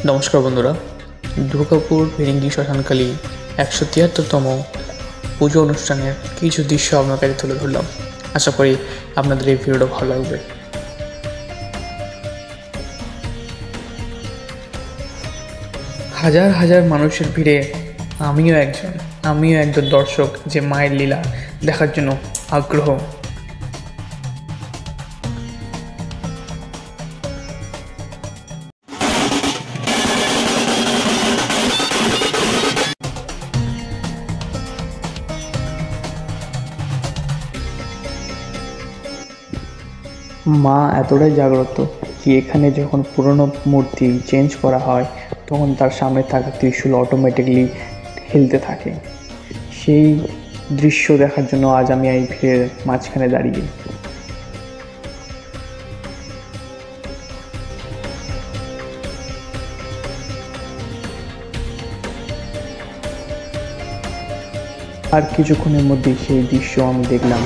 নমস্কার বন্ধুরা, দুর্গাপুর ফিরিঙ্গি শ্মশানকালী 173তম পুজো অনুষ্ঠানের কিছু দৃশ্য আপনার কাছে তুলে ধরলাম। আশা করি আপনাদের এই ভিডিওটা ভালো লাগবে। হাজার হাজার মানুষের ভিড়ে আমিও একজন দর্শক যে মায়ের লীলা দেখার জন্য আগ্রহ। মা এতটাই জাগ্রত যে এখানে যখন পুরনো মূর্তি চেঞ্জ করা হয় তখন তার সামনে থাকা ত্রিশূল অটোমেটিকলি হিলতে থাকে। সেই দৃশ্য দেখার জন্য আজ আমি এই ভিড়ের মাঝখানে দাঁড়িয়ে। আর কিছুক্ষণের মধ্যেই সেই দৃশ্য আমি দেখলাম।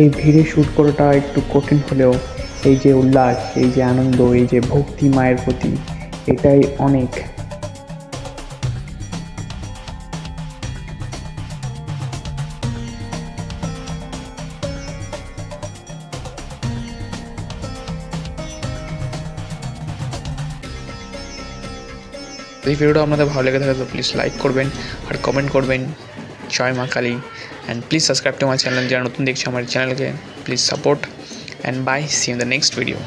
এই ভিড়ে শ্যুট করাটা একটু কঠিন হলেও এই যে উল্লাস, এই যে আনন্দ, এই যে ভক্তি মায়ের প্রতি, এটাই অনেক। এই ভিডিওটা আপনাদের ভালো লেগে থাকে তো প্লিজ লাইক করবেন আর কমেন্ট করবেন। জয় মা Kali, and please subscribe to my channel যারা নতুন দেখছে আমার চ্যানেলকে। Please support and bye, see you in the next video.